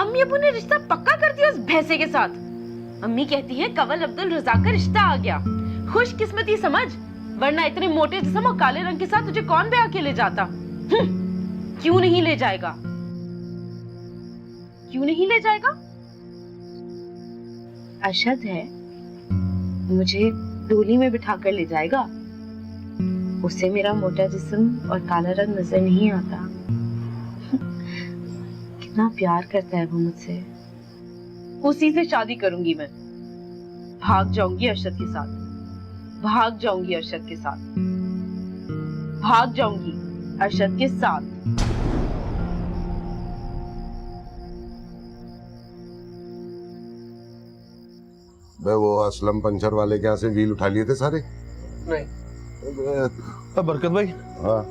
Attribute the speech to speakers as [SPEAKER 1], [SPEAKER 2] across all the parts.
[SPEAKER 1] अम्मी अबू ने रिश्ता पक्का कर दिया उस भैंसे के साथ। अम्मी कहती है कंवल अब्दुल रज़ाक का रिश्ता आ गया। खुशकिस्मती समझ, वरना इतने मोटे जिस्म और काले रंग के साथ तुझे कौन ब्याह के ले जाता। क्यों नहीं ले जाएगा? क्यों नहीं ले जाएगा? अरशद है, मुझे डोली में बिठाकर ले जाएगा। उसे मेरा मोटा जिस्म और काला रंग नजर नहीं आता। कितना प्यार करता है वो मुझसे। उसी से शादी करूंगी मैं। भाग जाऊंगी अरशद के साथ, भाग जाऊंगी अरशद के साथ, भाग जाऊंगी अरशद के साथ।
[SPEAKER 2] बे वो असलम पंचर वाले के यहाँ से व्हील उठा लिए थे सारे?
[SPEAKER 3] नहीं। बरकत भाई।
[SPEAKER 2] हाँ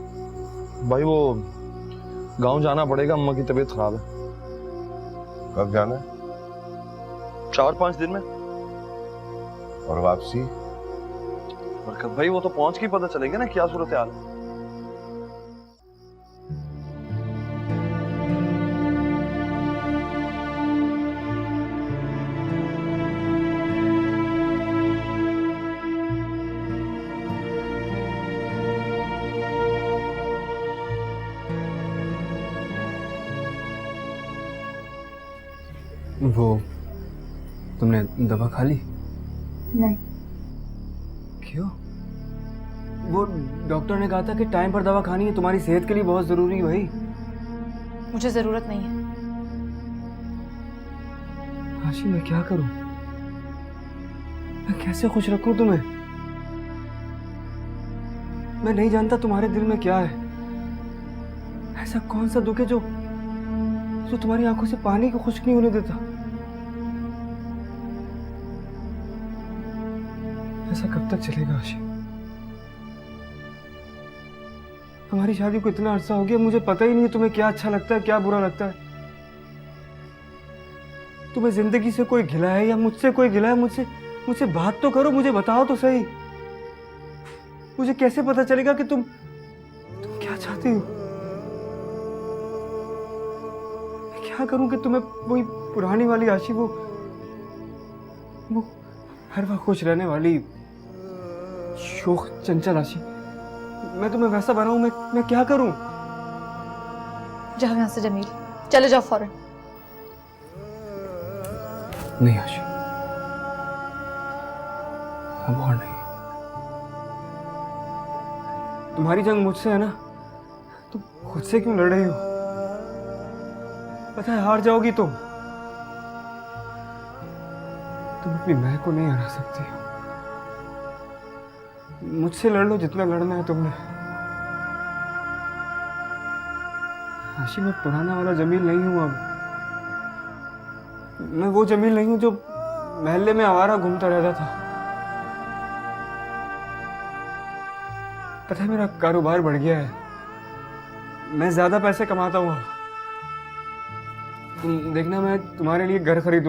[SPEAKER 3] भाई वो गांव जाना पड़ेगा, अम्मा की तबीयत खराब है।
[SPEAKER 2] कब जाना है?
[SPEAKER 3] 4-5 दिन में।
[SPEAKER 2] और वापसी?
[SPEAKER 3] बरकत भाई वो तो पहुंच के पता चलेगा ना क्या सूरत हाल है।
[SPEAKER 4] वो तुमने दवा खा ली?
[SPEAKER 5] नहीं।
[SPEAKER 4] क्यों? वो डॉक्टर ने कहा था कि टाइम पर दवा खानी है, तुम्हारी सेहत के लिए बहुत जरूरी है भाई।
[SPEAKER 5] मुझे जरूरत नहीं है।
[SPEAKER 4] आशी मैं क्या करूं? मैं कैसे खुश रखूं तुम्हें? मैं नहीं जानता तुम्हारे दिल में क्या है। ऐसा कौन सा दुख है जो तुम्हारी आंखों से पानी को खुश्क नहीं होने देता? ऐसा कब तक चलेगा आशी? हमारी शादी को इतना अरसा हो गया, मुझे पता ही नहीं है तुम्हें क्या अच्छा लगता है, क्या बुरा लगता है। तुम्हें जिंदगी से कोई गिला है या मुझसे कोई गिला है? मुझसे बात तो करो, मुझे बताओ तो सही। मुझे कैसे पता चलेगा कि तुम क्या चाहती हो? मैं क्या करूं कि तुम्हें वही पुरानी वाली आशी, वो हर वक्त खुश रहने वाली शोख चंचल आशी, मैं तुम्हें वैसा बनाऊं? मैं क्या करूं?
[SPEAKER 5] जाओ यहाँ से जमील, चले जाओ फौरन।
[SPEAKER 4] नहीं आशी, अब और नहीं। तुम्हारी जंग मुझसे है ना, तुम खुद से क्यों लड़ रही हो? पता है हार जाओगी तुम अपनी मैं को नहीं हरा सकती हो। मुझसे लड़ लो जितना लड़ना है तुमने। आशी मैं पुराना वाला जमील नहीं हूं अब। मैं वो जमील नहीं हूं जो महल्ले में आवारा घूमता रहता था। पता है मेरा कारोबार बढ़ गया है, मैं ज्यादा पैसे कमाता हूं। तुम देखना मैं तुम्हारे लिए घर खरीदूं।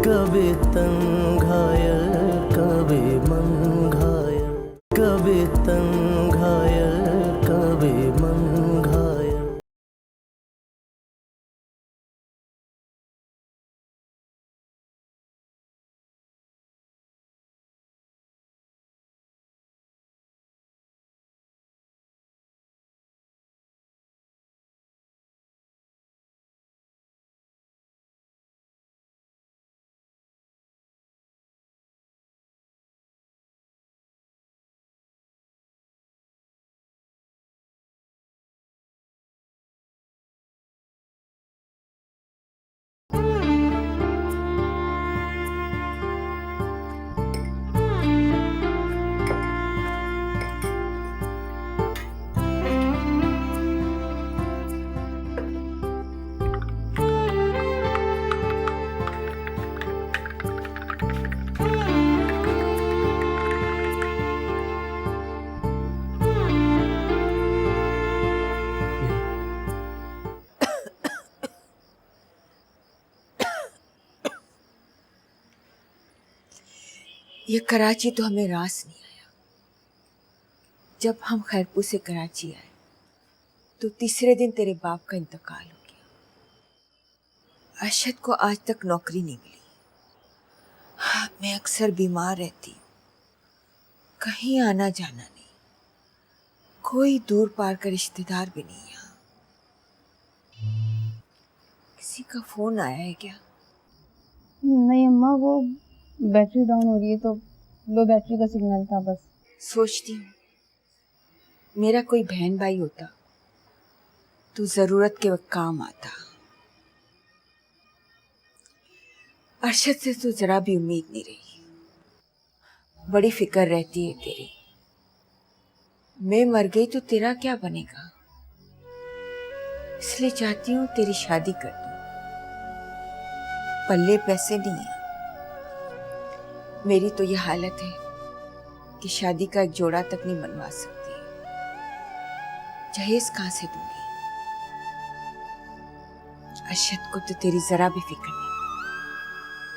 [SPEAKER 6] कभी तंग घायल, कभी मन घायल, कभी तंग घायल, कभी मन घायल।
[SPEAKER 7] ये कराची तो हमें रास नहीं आया। जब हम खैरपुर से कराची आए तो तीसरे दिन तेरे बाप का इंतकाल हो गया। अरशद को आज तक नौकरी नहीं मिली। मैं अक्सर बीमार रहती हूँ, कहीं आना जाना नहीं, कोई दूर पार का रिश्तेदार भी नहीं यहाँ। किसी का फोन आया है क्या?
[SPEAKER 5] नहीं अम्मा, वो बैटरी डाउन हो रही है तो लो बैटरी का सिग्नल था बस।
[SPEAKER 7] सोचती हूँ मेरा कोई बहन भाई होता तो जरूरत के वक्त काम आता। अरशद से तो जरा भी उम्मीद नहीं रही। बड़ी फिक्र रहती है तेरी। मैं मर गई तो तेरा क्या बनेगा, इसलिए चाहती हूँ तेरी शादी कर दूं। पल्ले पैसे नहीं है। मेरी तो ये हालत है कि शादी का एक जोड़ा तक नहीं बनवा सकती। जहेज कहाँ से दूंगी? अरशद को तो तेरी जरा भी फिक्र नहीं।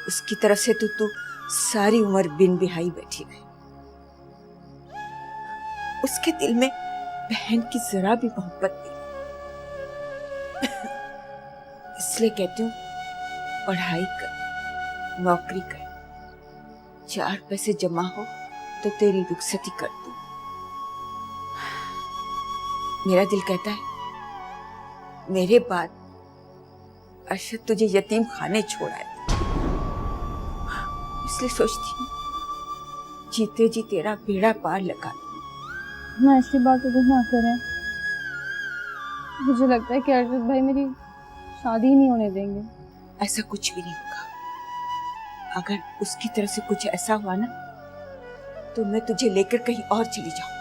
[SPEAKER 7] उसकी तरफ से तो तू सारी उम्र बिन बिहाई बैठी रहे। उसके दिल में बहन की जरा भी मोहब्बत नहीं। इसलिए कहती हूँ पढ़ाई कर, नौकरी कर, 4 पैसे जमा हो तो तेरी रुखसती कर दूं। मेरा दिल कहता है मेरे बाद अरशद तुझे यतीम खाने छोड़ा है। इसलिए सोचती हूँ जीते जी तेरा बेड़ा पार लगा दूं।
[SPEAKER 5] ना ऐसी बातों को ना करें। मुझे लगता है कि अरशद भाई मेरी शादी ही नहीं होने देंगे।
[SPEAKER 7] ऐसा कुछ भी नहीं होगा। अगर उसकी तरफ से कुछ ऐसा हुआ ना तो मैं तुझे लेकर कहीं और चली जाऊंगी।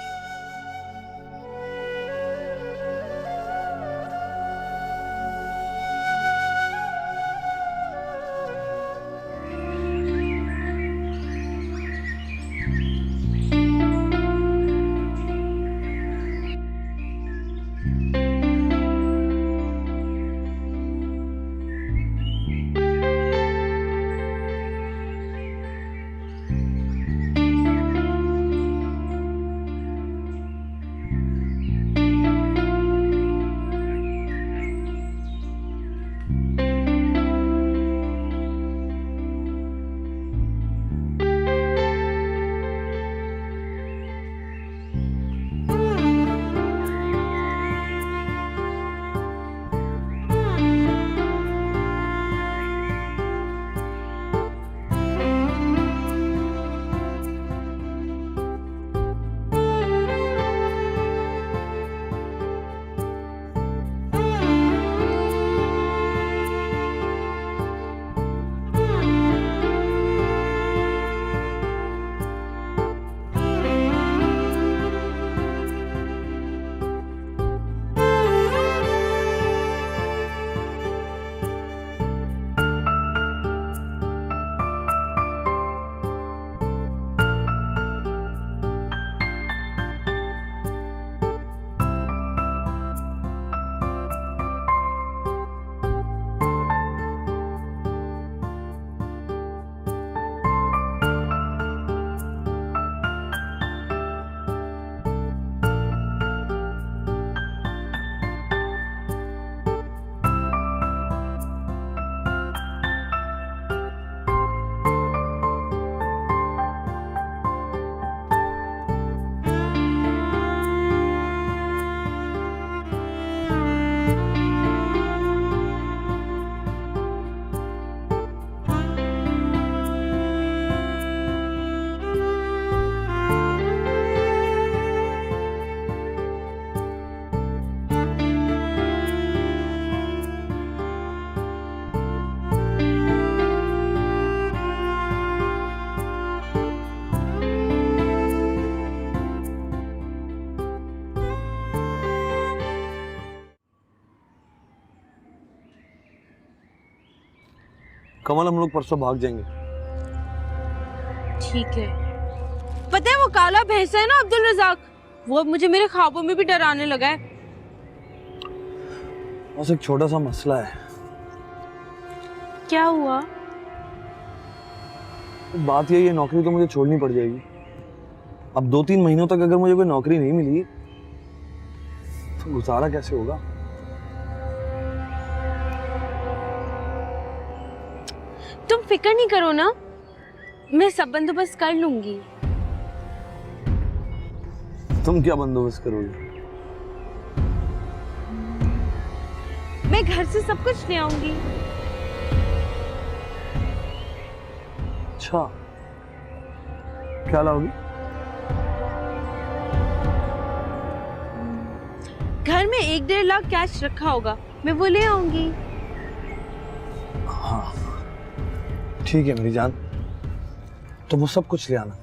[SPEAKER 3] कमल, हम लोग परसों भाग जाएंगे।
[SPEAKER 1] ठीक है। पता है वो काला भैंसा है ना अब्दुल रजाक, वो अब मुझे मेरे ख्वाबों में भी डराने लगा है।
[SPEAKER 3] बस एक छोटा सा मसला है।
[SPEAKER 1] क्या हुआ?
[SPEAKER 3] बात यही है, नौकरी तो मुझे छोड़नी पड़ जाएगी। अब 2-3 महीनों तक अगर मुझे कोई नौकरी नहीं मिली तो गुजारा कैसे होगा?
[SPEAKER 1] तुम फिक्र नहीं करो ना, मैं सब बंदोबस्त कर लूंगी।
[SPEAKER 3] तुम क्या बंदोबस्त करोगे?
[SPEAKER 1] मैं घर से सब कुछ ले आऊंगी।
[SPEAKER 3] अच्छा, क्या लाओगी?
[SPEAKER 1] घर में 1-1.5 लाख कैश रखा होगा, मैं वो ले आऊंगी।
[SPEAKER 3] हाँ ठीक है मेरी जान, तो वो सब कुछ ले आना।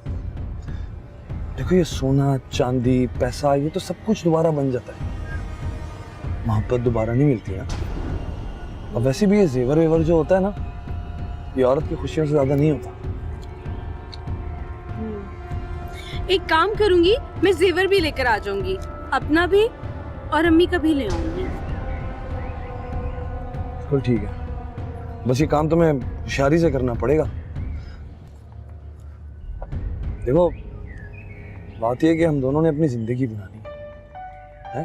[SPEAKER 3] देखो ये सोना चांदी पैसा ये तो सब कुछ दोबारा बन जाता है, मोहब्बत दोबारा नहीं मिलती है। और वैसे भी ये जेवर वेवर जो होता है ना, ये औरत की खुशियों से ज्यादा नहीं होता।
[SPEAKER 1] एक काम करूंगी, मैं जेवर भी लेकर आ जाऊंगी, अपना भी और अम्मी का भी ले आऊंगी।
[SPEAKER 3] बिल्कुल ठीक है, बस ये काम तुम्हें होशियारी से करना पड़ेगा। देखो बात यह है कि हम दोनों ने अपनी जिंदगी बनानी है,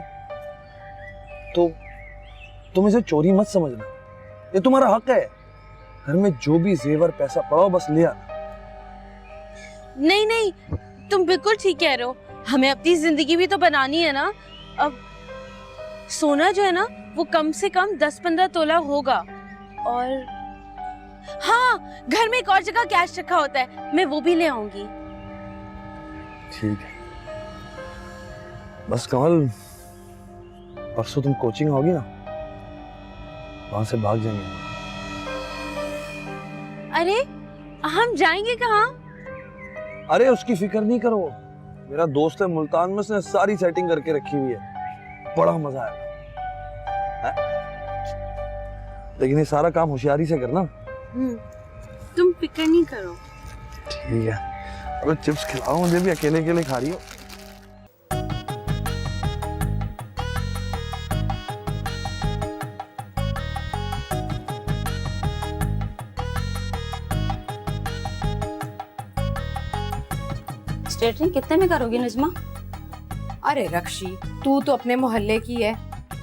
[SPEAKER 3] तो तुम इसे चोरी मत समझना, ये तुम्हारा हक है। घर में जो भी जेवर पैसा पड़ा बस ले आना।
[SPEAKER 1] नहीं नहीं, तुम बिल्कुल ठीक कह रहे हो, हमें अपनी जिंदगी भी तो बनानी है ना। अब सोना जो है ना वो कम से कम 10-15 तोला होगा, और हाँ घर में एक और जगह कैश रखा होता है, मैं वो भी ले आऊंगी।
[SPEAKER 3] ठीक है, बस कमल परसों तुम कोचिंग आओगी ना, वहां से भाग जाएंगे।
[SPEAKER 1] अरे हम जाएंगे कहाँ?
[SPEAKER 3] अरे उसकी फिक्र नहीं करो, मेरा दोस्त है मुल्तान में, उसने सारी सेटिंग करके रखी हुई है, बड़ा मजा आएगा। लेकिन ये सारा काम होशियारी से करना।
[SPEAKER 1] तुम फिक्र नहीं करो।
[SPEAKER 3] ठीक है, अबे चिप्स खिलाओ मुझे भी, अकेले अकेले खा रही हो।
[SPEAKER 8] स्ट्रेटनिंग कितने में करोगी नजमा?
[SPEAKER 9] अरे रक्षी, तू तो अपने मोहल्ले की है,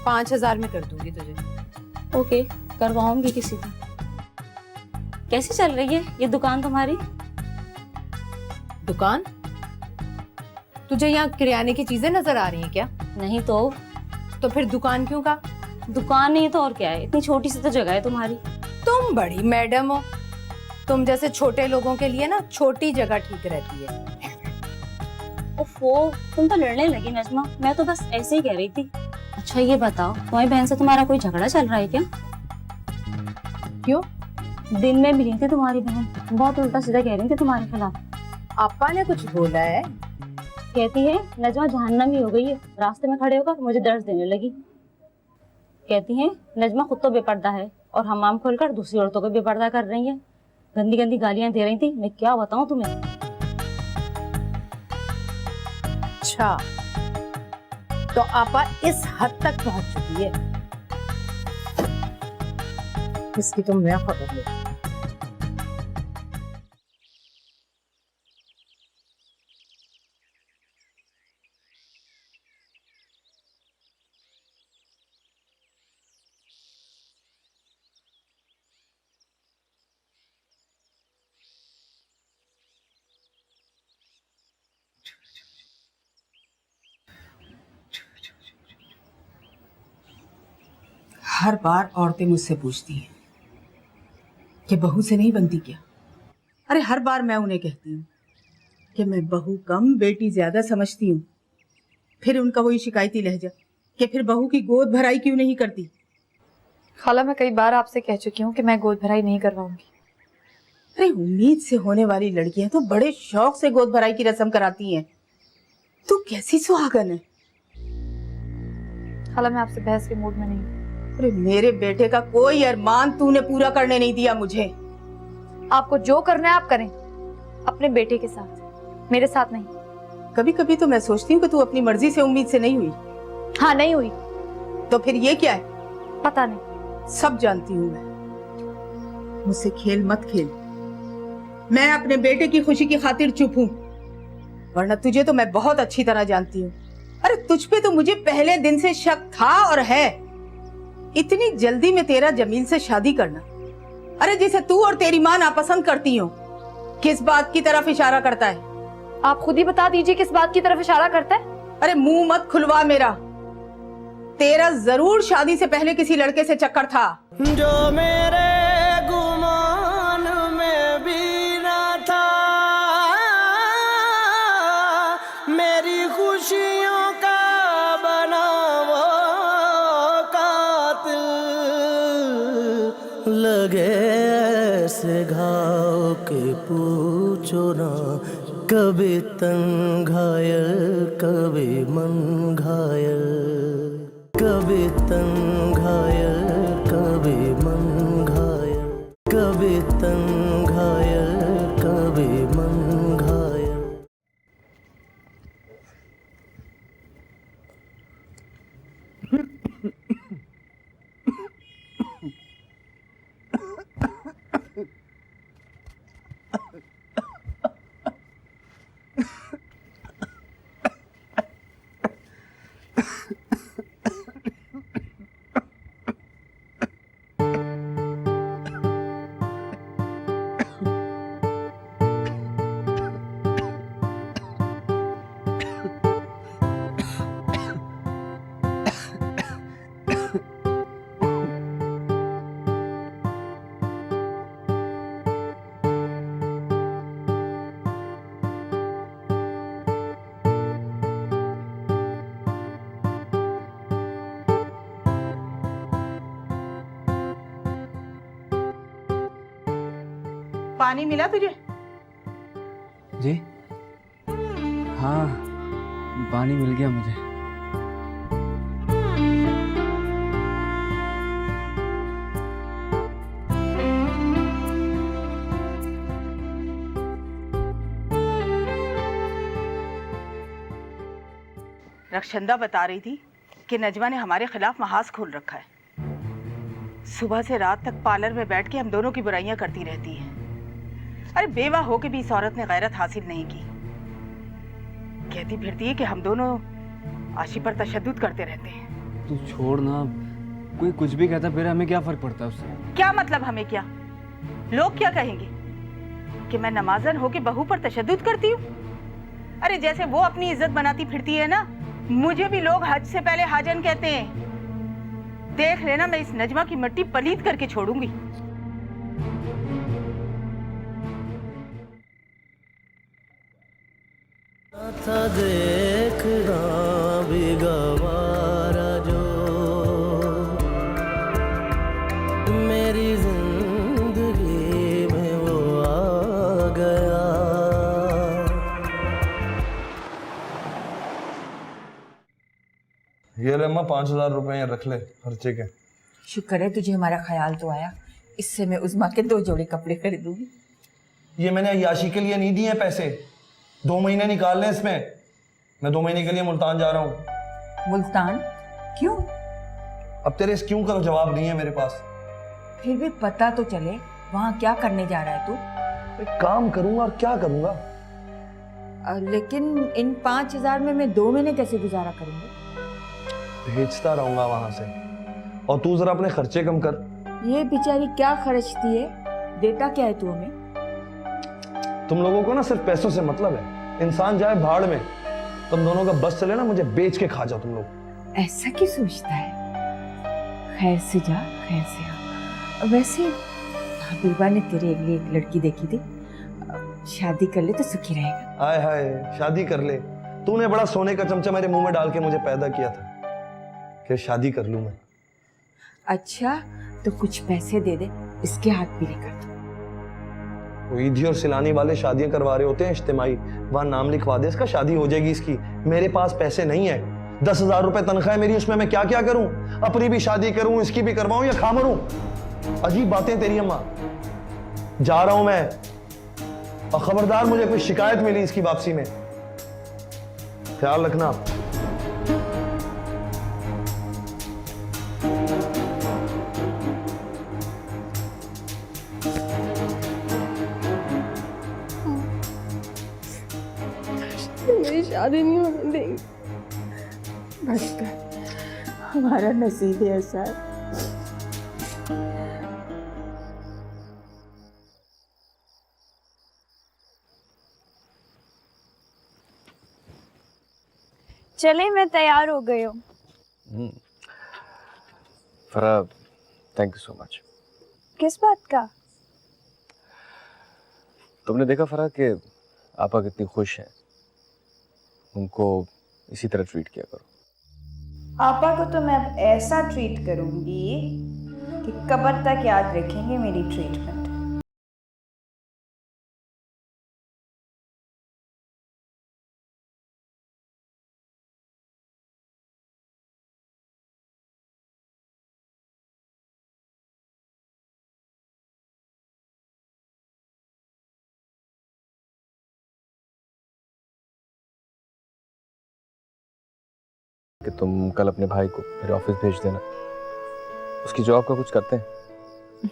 [SPEAKER 9] 5,000 में कर दूंगी तुझे।
[SPEAKER 8] ओके, करवाऊंगी किसी को। कैसी चल रही है ये दुकान तुम्हारी?
[SPEAKER 9] दुकान? तुझे यहाँ किराने की चीजें नजर आ रही हैं क्या?
[SPEAKER 8] नहीं तो
[SPEAKER 9] फिर दुकान क्यों का?
[SPEAKER 8] दुकान नहीं तो और क्या है, इतनी छोटी सी तो जगह है तुम्हारी।
[SPEAKER 9] तुम बड़ी मैडम हो, तुम जैसे छोटे लोगों के लिए ना छोटी जगह ठीक रहती है।
[SPEAKER 8] ओफो, तुम तो लड़ने लगी नजमा, मैं तो बस ऐसे ही कह रही थी। अच्छा ये बताओ, तुम्हारी बहन से तुम्हारा कोई झगड़ा चल रहा है क्या?
[SPEAKER 9] क्यों?
[SPEAKER 8] दिन में मिली थी तुम्हारी बहन, बहुत उल्टा सीधा कह रही थी तुम्हारे खिलाफ।
[SPEAKER 9] आपा ने कुछ बोला है?
[SPEAKER 8] कहती है नजमा जहन्नमी हो गई है, रास्ते में खड़े होकर मुझे दर्द देने लगी। कहती है नजमा खुद तो बेपर्दा है और हमाम खोलकर दूसरी औरतों को बेपर्दा कर रही है, गंदी गंदी गालियां दे रही थी। मैं क्या बताऊं तुम्हें।
[SPEAKER 9] अच्छा, तो आपा इस हद तक पहुंच चुकी है, इसकी तो मैं खबर ले।
[SPEAKER 7] हर बार औरतें मुझसे पूछती हैं कि बहू से नहीं बनती क्या। अरे हर बार मैं उन्हें कहती हूँ कि मैं बहू कम बेटी ज्यादा समझती हूँ। फिर उनका वही शिकायती लहजा कि फिर बहू की गोद भराई क्यों नहीं करती।
[SPEAKER 5] खाला मैं कई बार आपसे कह चुकी हूँ कि मैं गोद भराई नहीं करवाऊंगी।
[SPEAKER 7] अरे उम्मीद से होने वाली लड़कियां तो बड़े शौक से गोद भराई की रस्म कराती हैं। तू कैसी सुहागन है।
[SPEAKER 5] खाला मैं आपसे बहस के मूड में नहीं हूँ।
[SPEAKER 7] अरे मेरे बेटे का कोई अरमान तूने पूरा करने नहीं दिया मुझे।
[SPEAKER 5] आपको जो करना है आप करें, अपने बेटे के साथ, मेरे साथ नहीं।
[SPEAKER 7] कभी कभी तो मैं सोचती हूँ कि तू अपनी मर्जी से उम्मीद से नहीं हुई।
[SPEAKER 5] हाँ नहीं हुई।
[SPEAKER 7] तो फिर ये क्या है?
[SPEAKER 5] पता नहीं।
[SPEAKER 7] सब जानती हूँ मैं। मुझसे खेल मत खेल।
[SPEAKER 9] मैं अपने बेटे की खुशी की खातिर चुप हूँ, वरना तुझे तो मैं बहुत अच्छी तरह जानती हूँ। अरे तुझ पे तो मुझे पहले दिन से शक था और है। इतनी जल्दी में तेरा जमील से शादी करना, अरे जिसे तू और तेरी माँ नापसंद करती हो, किस बात की तरफ इशारा करता है?
[SPEAKER 5] आप खुद ही बता दीजिए किस बात की तरफ इशारा करता है।
[SPEAKER 9] अरे मुंह मत खुलवा मेरा। तेरा जरूर शादी से पहले किसी लड़के से चक्कर था।
[SPEAKER 6] जो मेरे गुमान में भी ना था, मेरी खुशियों का बना वो कातिल, लगे ऐसे घाव के पूछो ना, कभी तन घायल कभी मन घायल, कभी तन घायल कभी मन घायल, कभी तन घायल कभी मन घायल।
[SPEAKER 9] पानी मिला तुझे?
[SPEAKER 4] जी हाँ, पानी मिल गया मुझे।
[SPEAKER 9] रक्षंदा बता रही थी कि नजमा ने हमारे खिलाफ महाज खोल रखा है। सुबह से रात तक पार्लर में बैठ के हम दोनों की बुराइयां करती रहती है। अरे बेवा हो के भी इस औरत ने गैरत हासिल नहीं की। कहती फिरती है कि हम दोनों आशी पर तशद्दुद करते रहते हैं।
[SPEAKER 4] तू छोड़ ना, कोई कुछ भी कहता फिर हमें क्या फर्क पड़ता है उससे?
[SPEAKER 9] क्या मतलब हमें क्या? लोग क्या कहेंगे कि मैं नमाजन होके बहू पर तशद्दुद करती हूँ? अरे जैसे वो अपनी इज्जत बनाती फिरती है ना, मुझे भी लोग हज से पहले हाजन कहते हैं। देख लेना, मैं इस नजमा की मिट्टी पलीत करके छोड़ूंगी।
[SPEAKER 6] था देखना भी गवारा जो, मेरी जिंदगी में वो आ गया।
[SPEAKER 3] ये ले अम्मा 5,000 रुपए ये रख ले खर्चे के।
[SPEAKER 7] शुक्र है तुझे हमारा ख्याल तो आया। इससे मैं उज़मा के 2 जोड़ी कपड़े खरीदूंगी।
[SPEAKER 3] ये मैंने अय्याशी के लिए नहीं दिए पैसे, 2 महीने निकाल ले इसमें। मैं 2 महीने के लिए मुल्तान जा रहा हूँ।
[SPEAKER 7] मुल्तान क्यों?
[SPEAKER 3] अब तेरे इस क्यों का जवाब नहीं है मेरे पास।
[SPEAKER 7] फिर भी पता तो चले वहाँ क्या करने जा रहा है तू?
[SPEAKER 3] एक काम करूंगा और क्या करूंगा।
[SPEAKER 7] लेकिन इन 5,000 में मैं 2 महीने कैसे गुजारा करूंगी?
[SPEAKER 3] भेजता रहूंगा वहां से, और तू जरा अपने खर्चे कम कर।
[SPEAKER 7] ये बेचारी क्या खर्चती है, देता क्या है तू हमें?
[SPEAKER 3] तुम लोगों को ना सिर्फ पैसों से मतलब है। इंसान जाए भाड़ में, तुम दोनों का बस चले ना, मुझे बेच के खा जाओ तुम लोग।
[SPEAKER 7] ऐसा क्यों सोचता है? खैर से जा खैर से आ। वैसे हबीबा ने तेरे लिए एक लड़की देखी थी, शादी कर ले तो सुखी रहेगा।
[SPEAKER 3] आय हाय, शादी कर ले। तूने बड़ा सोने का चमचा मेरे मुंह में डाल के मुझे पैदा किया था कि शादी कर लूं मैं।
[SPEAKER 7] अच्छा तो कुछ पैसे दे दे, इसके हाथ पीले कर दो।
[SPEAKER 3] वो ईदी और सिलानी वाले शादियां करवा रहे होते हैं इज्तिमाई, वहां नाम लिखवा दे इसका, शादी हो जाएगी इसकी। मेरे पास पैसे नहीं है। 10,000 रुपए तनख्वाह है मेरी, उसमें मैं क्या क्या करूं? अपनी भी शादी करूं, इसकी भी करवाऊं या खा मरूं? अजीब बातें तेरी अम्मा। जा रहा हूं मैं, और खबरदार मुझे कोई शिकायत मिली इसकी वापसी में, ख्याल रखना।
[SPEAKER 5] शादी नहीं होने देंगे।
[SPEAKER 7] बस कर, हमारा नसीब है ऐसा।
[SPEAKER 5] चले, मैं तैयार हो गई हूँ।
[SPEAKER 3] फरा, थैंक यू सो मच।
[SPEAKER 5] किस बात का?
[SPEAKER 3] तुमने देखा फरा कि आपा कितनी खुश हैं, उनको इसी तरह ट्रीट किया करो।
[SPEAKER 5] आपा को तो मैं अब ऐसा ट्रीट करूंगी कि कब्र तक याद रखेंगे मेरी ट्रीटमेंट।
[SPEAKER 3] कि तुम कल अपने भाई को मेरे ऑफिस भेज देना, उसकी जॉब का कुछ करते हैं।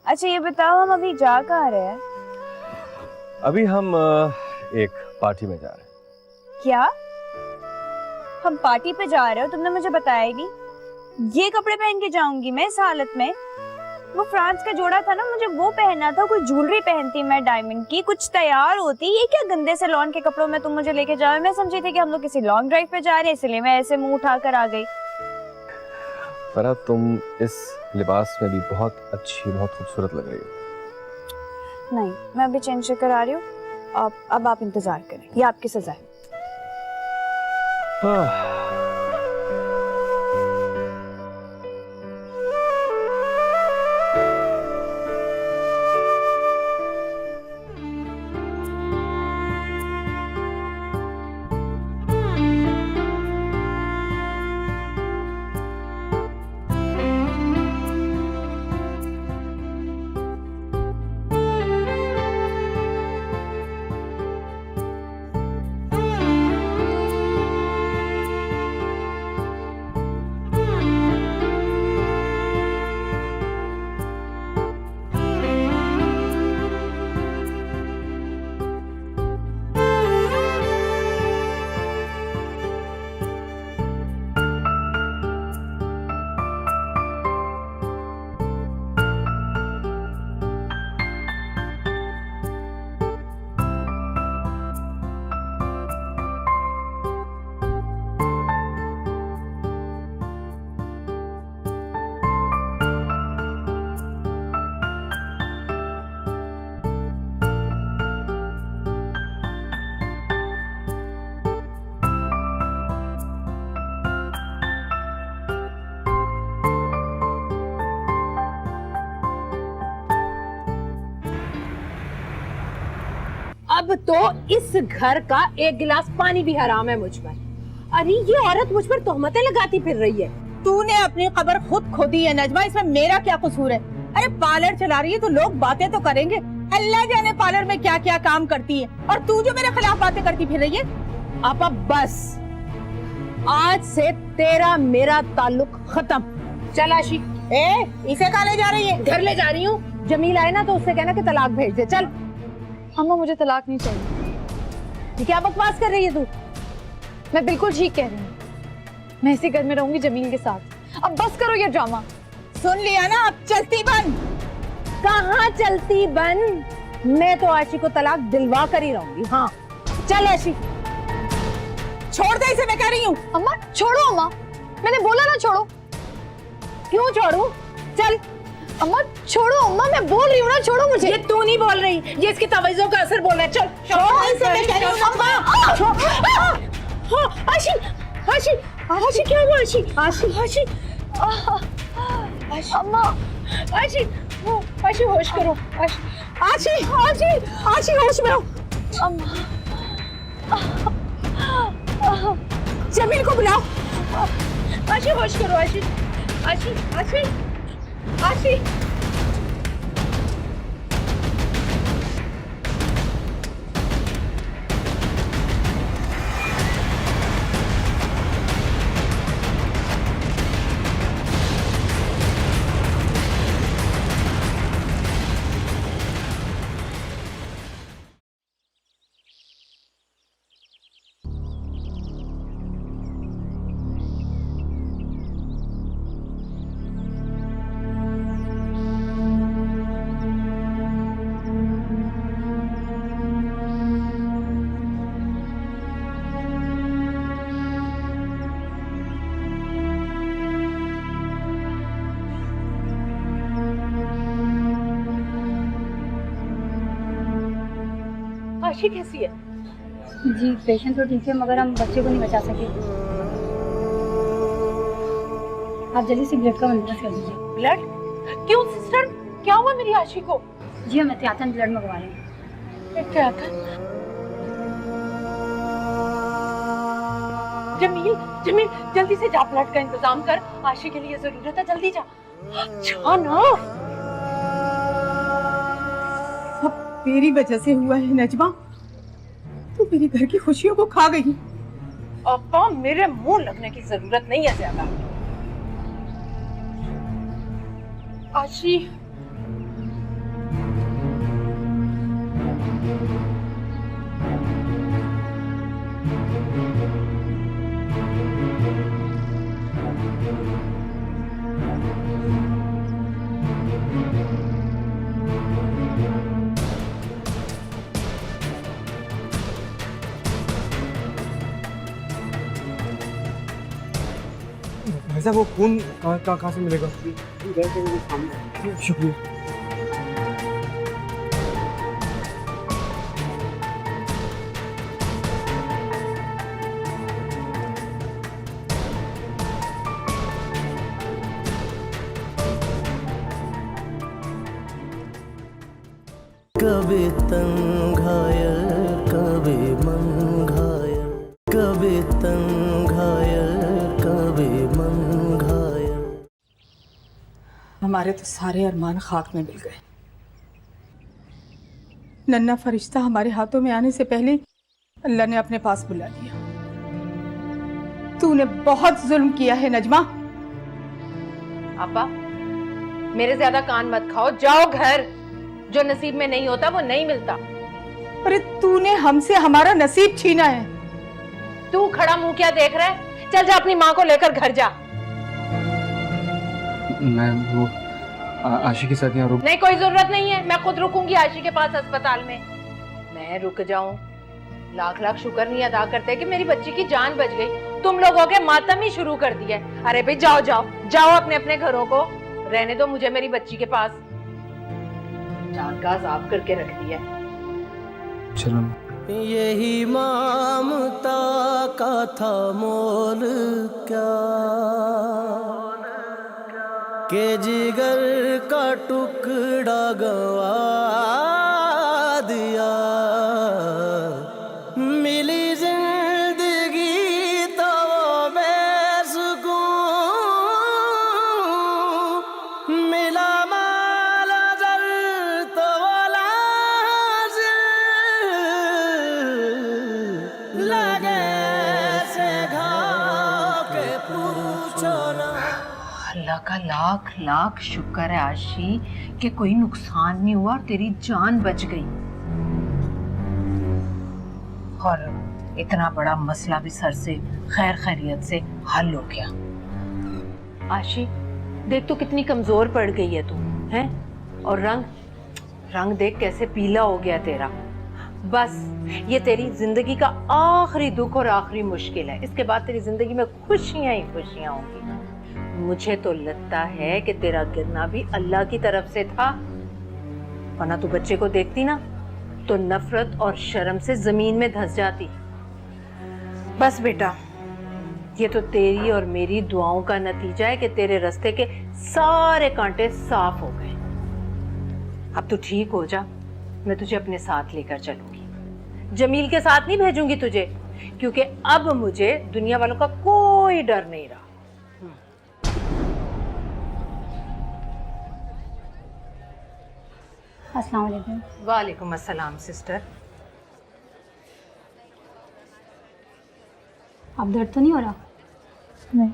[SPEAKER 5] अच्छा ये बताओ, हम अभी जा कहाँ रहे हैं?
[SPEAKER 3] अभी हम एक पार्टी में जा रहे हैं।
[SPEAKER 5] क्या हम पार्टी पे जा रहे हो? तुमने मुझे बताया ही नहीं। ये कपड़े पहन के जाऊंगी मैं इस हालत में? वो फ्रांस का जोड़ा था ना, मुझे वो पहनना था। कोई ज्वेलरी पहनती मैं डायमंड की, कुछ तैयार होती। ये क्या गंदे से लॉन के कपड़ों में तुम मुझे लेके जाओ? मैं समझी थी कि हम लोग किसी लॉन्ग ड्राइव पे जा रहे हैं, इसलिए मैं ऐसे मुंह उठाकर आ गई।
[SPEAKER 3] फरा, तुम इस लिबास में भी बहुत अच्छी, बहुत खूबसूरत लग रही हो।
[SPEAKER 5] नहीं, मैं अभी चेंज कर आ रही हूँ। अब आप इंतजार करें, ये आपकी सजा है।
[SPEAKER 10] अब तो इस घर का एक गिलास पानी भी हराम है मुझ पर। अरे ये औरत मुझ पर तोहमतें लगाती फिर रही है।
[SPEAKER 9] तूने अपनी कब्र खुद खोदी है नजमा, इसमें मेरा क्या कसूर है? अरे पार्लर चला रही है तो लोग बातें तो करेंगे। अल्लाह जाने पार्लर में क्या क्या काम करती है, और तू जो मेरे खिलाफ बातें करती फिर रही है।
[SPEAKER 10] अब बस, आज से तेरा मेरा ताल्लुक खत्म। चल आशी।
[SPEAKER 9] इसे कहाँ ले जा रही है?
[SPEAKER 10] घर ले जा रही हूँ। जमील आए ना तो उससे कहना कि तलाक भेज दे। चल।
[SPEAKER 5] अम्मा मुझे तलाक नहीं चाहिए।
[SPEAKER 10] ये क्या बकवास कर रही है तू?
[SPEAKER 5] मैं बिल्कुल ठीक कह रही हूँ। मैं इसी घर में रहूंगी जमील के साथ। अब बस करो ये ड्रामा।
[SPEAKER 9] सुन लिया ना, अब चलती बन।
[SPEAKER 10] कहाँ चलती बन? मैं तो आशी को तलाक दिलवा कर ही रहूंगी। हाँ चल आशी।
[SPEAKER 9] छोड़ दे इसे, मैं कह रही हूँ।
[SPEAKER 5] अम्मा छोड़ो, अम्मा मैंने बोला ना छोड़ो।
[SPEAKER 10] क्यों छोड़ू? चल।
[SPEAKER 5] अम्मा छोड़ो, अम्मा मैं बोल रही हूँ ना, छोड़ो मुझे।
[SPEAKER 10] ये तू नहीं बोल रही, ये इसकी तवज्जो का असर बोल रहा है। चल
[SPEAKER 9] छोड़ इसे, मैं कह रही हूँ।
[SPEAKER 10] आशी, आशी, आशी क्या हुआ? आशी, आशी, आशी,
[SPEAKER 5] अम्मा
[SPEAKER 10] आशी, आशी होश करो। आशी, आशी, आशी, आशी होश में हो। जमील को बुलाओ। आशी होश करो। आशी, आशी, आशी, आशी। आशी कैसी है?
[SPEAKER 8] जी पेशेंट तो ठीक है मगर हम बच्चे को नहीं बचा सके। आप जल्दी से ब्लड का बंदोबस्त कर दीजिए।
[SPEAKER 10] ब्लड? क्यों सिस्टर, क्या हुआ मेरी आशी को?
[SPEAKER 8] जी हम एहतियातन ब्लड मंगवा रहे हैं।
[SPEAKER 10] जमील, जमील जल्दी से जा, ब्लड का इंतजाम कर, आशी के लिए जरूरत है, जल्दी जा। जा ना।
[SPEAKER 9] सब तेरी वजह से हुआ है नजमा, तू मेरे घर की खुशियों को खा गई।
[SPEAKER 10] अब्बा मेरे मुंह लगने की जरूरत नहीं है ज्यादा। आशी
[SPEAKER 4] भाई साहब वो खून कहाँ से मिलेगा? शुक्रिया।
[SPEAKER 6] कभी तन घायल कभी मन घायल, कभी तन घायल कभी मन घायल।
[SPEAKER 9] हमारे तो सारे अरमान खाक में मिल गए। नन्ना फरिश्ता हमारे हाथों में आने से पहले अल्लाह ने अपने पास बुला लिया। तूने बहुत जुल्म किया है नजमा।
[SPEAKER 10] अब्बा मेरे ज्यादा कान मत खाओ, जाओ घर। जो नसीब में नहीं होता वो नहीं मिलता।
[SPEAKER 9] अरे तूने हमसे हमारा नसीब छीना है।
[SPEAKER 10] तू खड़ा मुंह क्या देख रहा है? चल जा अपनी माँ को लेकर घर जा।
[SPEAKER 4] मैं वो आशी के साथ यहाँ रुक।
[SPEAKER 10] नहीं कोई जरूरत नहीं है, मैं खुद रुकूंगी आशी के पास अस्पताल में। मैं रुक जाऊं? लाख लाख शुक्र नहीं अदा करते कि मेरी बच्ची की जान बच गई। तुम लोगों के मातम ही शुरू कर दिया। अरे भाई जाओ जाओ जाओ अपने अपने घरों को, रहने दो मुझे मेरी बच्ची के पास। जान का अजाब करके रख दिया।
[SPEAKER 4] चलो।
[SPEAKER 6] यही ममता का था मोल क्या, के जिगर का टुकड़ा गवा दिया। मिली जिंदगी तो बेसुकून, मिला माल जर तो लाजिल, लगे से घाव के पूछो ना।
[SPEAKER 10] अल्लाह का लाख लाख शुक्र है आशी कि कोई नुकसान नहीं हुआ, तेरी जान बच गई और इतना बड़ा मसला भी सर से खैर खैरियत से हल हो गया। आशी देख तो कितनी कमजोर पड़ गई है तू, हैं? और रंग देख कैसे पीला हो गया तेरा। बस ये तेरी जिंदगी का आखिरी दुख और आखिरी मुश्किल है। इसके बाद तेरी जिंदगी में खुशियां ही खुशियां होंगी। मुझे तो लगता है कि तेरा गिरना भी अल्लाह की तरफ से था, वरना तू बच्चे को देखती ना तो नफरत और शर्म से जमीन में धंस जाती। बस बेटा ये तो तेरी और मेरी दुआओं का नतीजा है कि तेरे रास्ते के सारे कांटे साफ हो गए। अब तू ठीक हो जा, मैं तुझे अपने साथ लेकर चलूंगी। जमील के साथ नहीं भेजूंगी तुझे, क्योंकि अब मुझे दुनिया वालों का कोई डर नहीं रहा।
[SPEAKER 8] अस्सलाम वालेकुम।
[SPEAKER 10] वालेकुम अस्सलाम सिस्टर।
[SPEAKER 8] अब दर्द तो नहीं हो रहा? नहीं।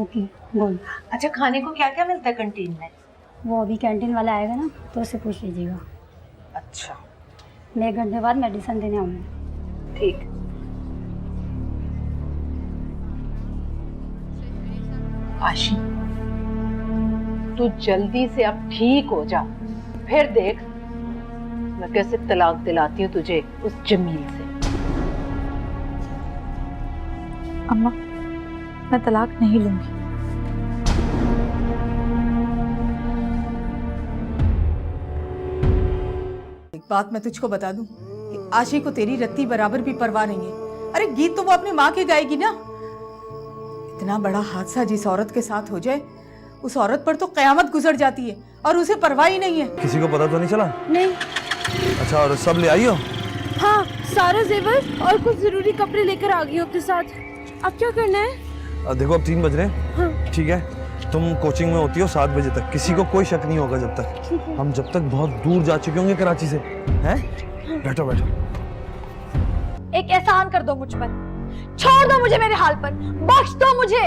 [SPEAKER 8] Okay good.
[SPEAKER 10] अच्छा खाने को क्या क्या मिलता है कैंटीन में?
[SPEAKER 8] वो अभी कैंटीन वाला आएगा ना तो उससे पूछ लीजिएगा।
[SPEAKER 10] अच्छा
[SPEAKER 8] मैं 1 घंटे बाद मेडिसिन देने आऊँगी।
[SPEAKER 10] ठीक। आशी तू जल्दी से अब ठीक हो जा, फिर देख मैं कैसे तलाक दिलाती हूँ तुझे उस जमील से।
[SPEAKER 9] अम्मा मैं तलाक नहीं लूंगी। एक बात मैं तुझको बता दूं, आशी को तेरी रत्ती बराबर भी परवाह नहीं है। अरे गीत तो वो अपनी माँ के गाएगी ना। इतना बड़ा हादसा जिस औरत के साथ हो जाए, उस औरत पर तो कयामत गुजर जाती है और उसे परवाह ही नहीं है।
[SPEAKER 3] किसी को पता तो नहीं चला?
[SPEAKER 5] नहीं।
[SPEAKER 3] अच्छा, और सब ले आई हो?
[SPEAKER 5] हाँ, सारा जेवर और कुछ जरूरी कपड़े लेकर आ गई हूँ अपने साथ। अब क्या करना है?
[SPEAKER 3] देखो अब 3 बज रहे हैं।
[SPEAKER 5] हाँ।
[SPEAKER 3] ठीक है, तुम कोचिंग में होती हो 7 बजे तक, किसी को कोई शक नहीं होगा जब तक। हम जब तक बहुत दूर जा चुके होंगे कराची से। हैं? बैठो बैठो।
[SPEAKER 5] एक एहसान कर दो मुझ पर, छोड़ दो मुझे मेरे हाल पर, बख्श दो मुझे।